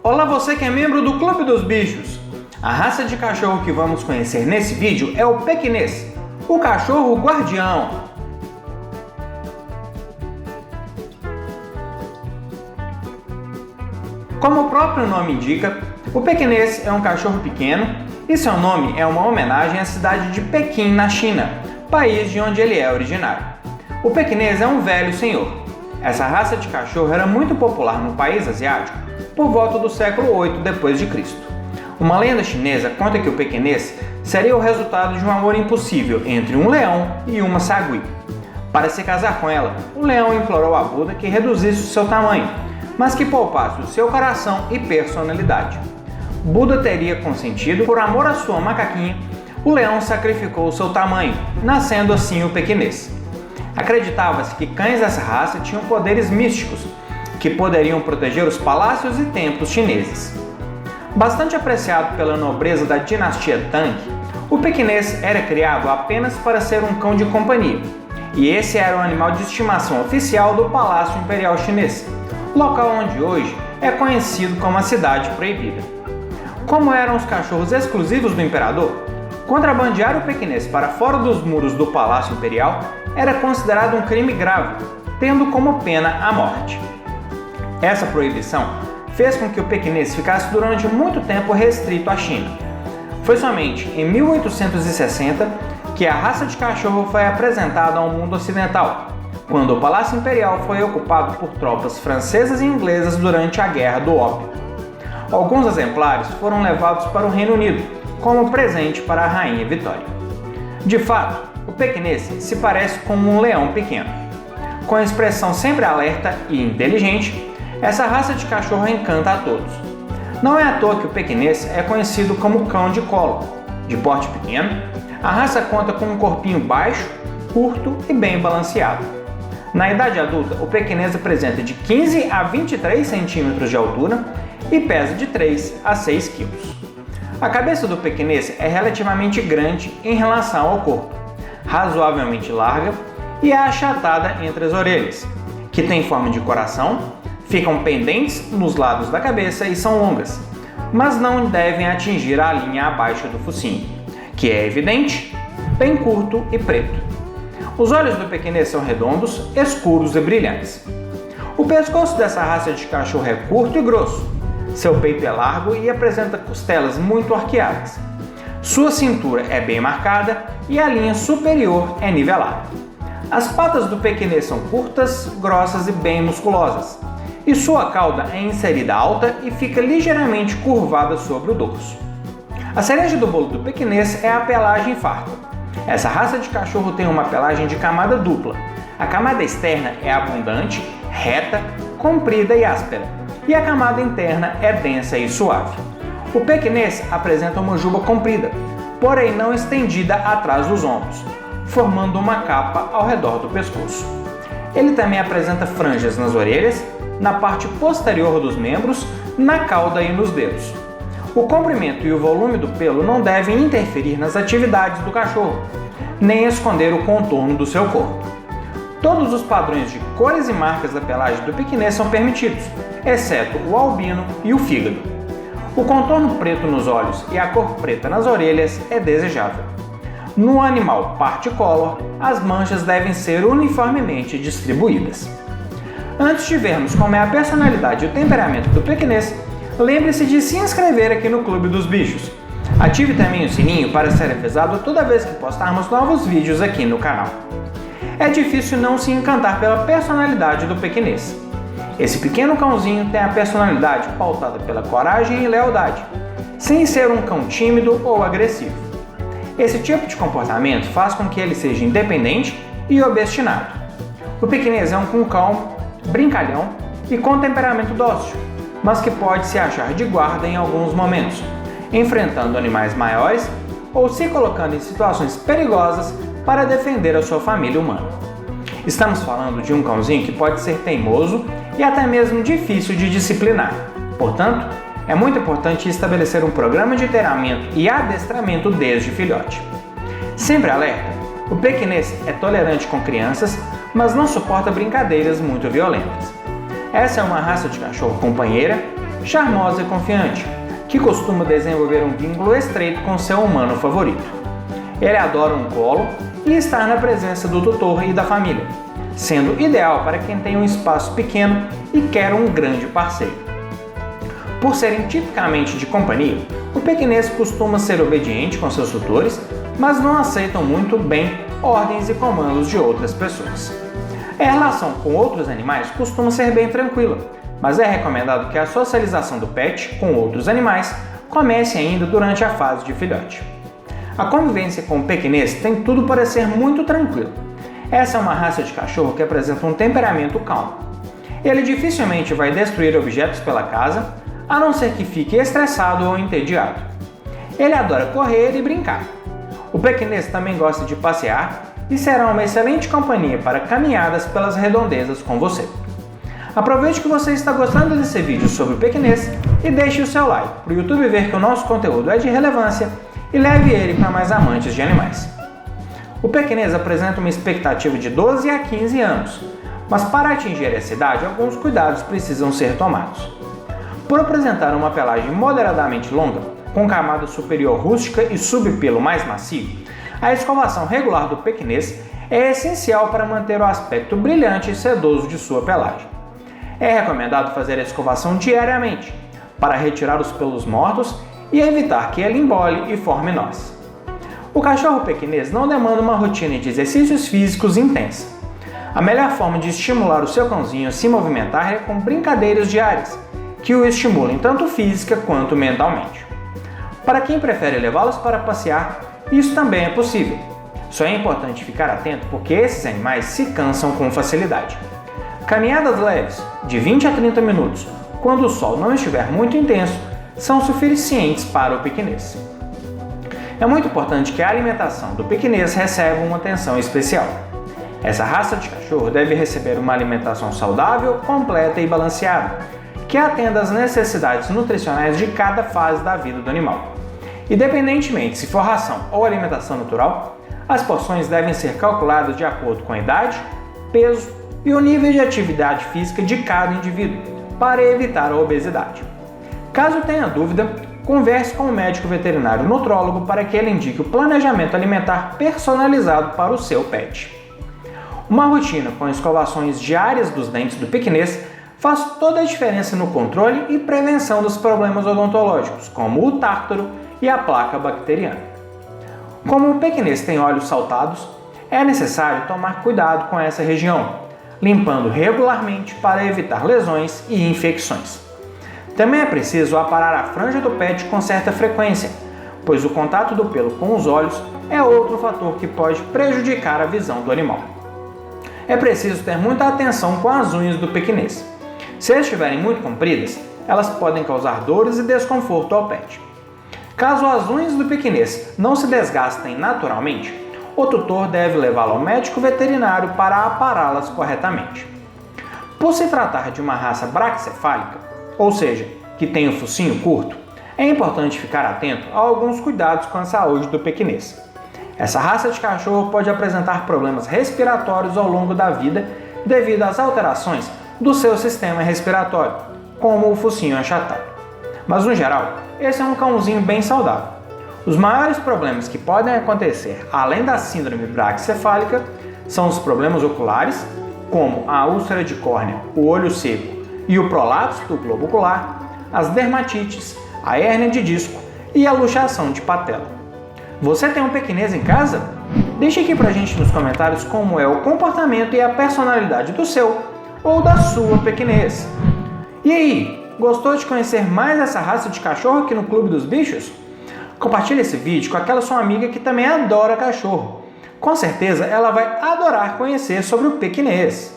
Olá, você que é membro do Clube dos Bichos! A raça de cachorro que vamos conhecer nesse vídeo é o Pequinês, o cachorro guardião. Como o próprio nome indica, o Pequinês é um cachorro pequeno e seu nome é uma homenagem à cidade de Pequim, na China, país de onde ele é originário. O Pequinês é um velho senhor. Essa raça de cachorro era muito popular no país asiático por volta do século 8 d.C. Uma lenda chinesa conta que o Pequinês seria o resultado de um amor impossível entre um leão e uma sagui. Para se casar com ela, o leão implorou a Buda que reduzisse o seu tamanho, mas que poupasse o seu coração e personalidade. Buda teria consentido. Por amor à sua macaquinha, o leão sacrificou o seu tamanho, nascendo assim o Pequinês. Acreditava-se que cães dessa raça tinham poderes místicos, que poderiam proteger os palácios e templos chineses. Bastante apreciado pela nobreza da dinastia Tang, o Pequinês era criado apenas para ser um cão de companhia, e esse era o animal de estimação oficial do Palácio Imperial Chinês, local onde hoje é conhecido como a Cidade Proibida. Como eram os cachorros exclusivos do imperador, contrabandear o Pequinês para fora dos muros do Palácio Imperial era considerado um crime grave, tendo como pena a morte. Essa proibição fez com que o Pequinês ficasse durante muito tempo restrito à China. Foi somente em 1860 que a raça de cachorro foi apresentada ao mundo ocidental, quando o Palácio Imperial foi ocupado por tropas francesas e inglesas durante a Guerra do Ópio. Alguns exemplares foram levados para o Reino Unido, como presente para a Rainha Vitória. De fato, o Pequinês se parece com um leão pequeno. Com a expressão sempre alerta e inteligente, essa raça de cachorro encanta a todos. Não é à toa que o Pequinês é conhecido como cão de colo. De porte pequeno, a raça conta com um corpinho baixo, curto e bem balanceado. Na idade adulta, o Pequinês apresenta de 15 a 23 centímetros de altura e pesa de 3 a 6 quilos. A cabeça do Pequinês é relativamente grande em relação ao corpo, razoavelmente larga e é achatada entre as orelhas, que tem forma de coração, ficam pendentes nos lados da cabeça e são longas, mas não devem atingir a linha abaixo do focinho, que é evidente, bem curto e preto. Os olhos do Pequinês são redondos, escuros e brilhantes. O pescoço dessa raça de cachorro é curto e grosso. Seu peito é largo e apresenta costelas muito arqueadas. Sua cintura é bem marcada e a linha superior é nivelada. As patas do Pequinês são curtas, grossas e bem musculosas, e sua cauda é inserida alta e fica ligeiramente curvada sobre o dorso. A cereja do bolo do Pequinês é a pelagem farta. Essa raça de cachorro tem uma pelagem de camada dupla. A camada externa é abundante, reta, comprida e áspera, e a camada interna é densa e suave. O Pequinês apresenta uma juba comprida, porém não estendida atrás dos ombros, formando uma capa ao redor do pescoço. Ele também apresenta franjas nas orelhas, na parte posterior dos membros, na cauda e nos dedos. O comprimento e o volume do pelo não devem interferir nas atividades do cachorro, nem esconder o contorno do seu corpo. Todos os padrões de cores e marcas da pelagem do Pequinês são permitidos, exceto o albino e o fígado. O contorno preto nos olhos e a cor preta nas orelhas é desejável. No animal particolor, as manchas devem ser uniformemente distribuídas. Antes de vermos como é a personalidade e o temperamento do Pequinês, lembre-se de se inscrever aqui no Clube dos Bichos. Ative também o sininho para ser avisado toda vez que postarmos novos vídeos aqui no canal. É difícil não se encantar pela personalidade do Pequinês. Esse pequeno cãozinho tem a personalidade pautada pela coragem e lealdade, sem ser um cão tímido ou agressivo. Esse tipo de comportamento faz com que ele seja independente e obstinado. O Pequinês é um cão brincalhão e com temperamento dócil, mas que pode se achar de guarda em alguns momentos, enfrentando animais maiores ou se colocando em situações perigosas para defender a sua família humana. Estamos falando de um cãozinho que pode ser teimoso e até mesmo difícil de disciplinar. Portanto, é muito importante estabelecer um programa de treinamento e adestramento desde filhote. Sempre alerta, o Pequinês é tolerante com crianças, mas não suporta brincadeiras muito violentas. Essa é uma raça de cachorro companheira, charmosa e confiante, que costuma desenvolver um vínculo estreito com seu humano favorito. Ele adora um colo e estar na presença do tutor e da família, sendo ideal para quem tem um espaço pequeno e quer um grande parceiro. Por serem tipicamente de companhia, o pequinês costuma ser obediente com seus tutores, mas não aceitam muito bem ordens e comandos de outras pessoas. A relação com outros animais costuma ser bem tranquila, mas é recomendado que a socialização do pet com outros animais comece ainda durante a fase de filhote. A convivência com o pequinês tem tudo para ser muito tranquila. Essa é uma raça de cachorro que apresenta um temperamento calmo. Ele dificilmente vai destruir objetos pela casa, a não ser que fique estressado ou entediado. Ele adora correr e brincar. O pequinês também gosta de passear e será uma excelente companhia para caminhadas pelas redondezas com você. Aproveite que você está gostando desse vídeo sobre o pequinês e deixe o seu like para o YouTube ver que o nosso conteúdo é de relevância e leve ele para mais amantes de animais. O pequinês apresenta uma expectativa de 12 a 15 anos, mas para atingir essa idade, alguns cuidados precisam ser tomados. Por apresentar uma pelagem moderadamente longa, com camada superior rústica e subpelo mais macio, a escovação regular do pequinês é essencial para manter o aspecto brilhante e sedoso de sua pelagem. É recomendado fazer a escovação diariamente, para retirar os pelos mortos e evitar que ele embole e forme nós. O cachorro pequinês não demanda uma rotina de exercícios físicos intensa. A melhor forma de estimular o seu cãozinho a se movimentar é com brincadeiras diárias, que o estimulem tanto física quanto mentalmente. Para quem prefere levá-los para passear, isso também é possível. Só é importante ficar atento porque esses animais se cansam com facilidade. Caminhadas leves, de 20 a 30 minutos, quando o sol não estiver muito intenso, são suficientes para o pequinês. É muito importante que a alimentação do pequinês receba uma atenção especial. Essa raça de cachorro deve receber uma alimentação saudável, completa e balanceada, que atenda às necessidades nutricionais de cada fase da vida do animal. Independentemente se for ração ou alimentação natural, as porções devem ser calculadas de acordo com a idade, peso e o nível de atividade física de cada indivíduo, para evitar a obesidade. Caso tenha dúvida, converse com o médico veterinário nutrólogo para que ele indique o planejamento alimentar personalizado para o seu pet. Uma rotina com escovações diárias dos dentes do pequinês faz toda a diferença no controle e prevenção dos problemas odontológicos, como o tártaro e a placa bacteriana. Como o pequinês tem olhos saltados, é necessário tomar cuidado com essa região, limpando regularmente para evitar lesões e infecções. Também é preciso aparar a franja do pet com certa frequência, pois o contato do pelo com os olhos é outro fator que pode prejudicar a visão do animal. É preciso ter muita atenção com as unhas do pequinês. Se elas estiverem muito compridas, elas podem causar dores e desconforto ao pet. Caso as unhas do pequinês não se desgastem naturalmente, o tutor deve levá-lo ao médico veterinário para apará-las corretamente. Por se tratar de uma raça braquicefálica, ou seja, que tem o focinho curto, é importante ficar atento a alguns cuidados com a saúde do pequinês. Essa raça de cachorro pode apresentar problemas respiratórios ao longo da vida devido às alterações do seu sistema respiratório, como o focinho achatado. Mas no geral, esse é um cãozinho bem saudável. Os maiores problemas que podem acontecer, além da síndrome braquicefálica, são os problemas oculares, como a úlcera de córnea, o olho seco e o prolapso do globo ocular, as dermatites, a hérnia de disco e a luxação de patela. Você tem um pequinês em casa? Deixe aqui pra gente nos comentários como é o comportamento e a personalidade do seu ou da sua pequinês. E aí, gostou de conhecer mais essa raça de cachorro aqui no Clube dos Bichos? Compartilhe esse vídeo com aquela sua amiga que também adora cachorro. Com certeza ela vai adorar conhecer sobre o pequinês.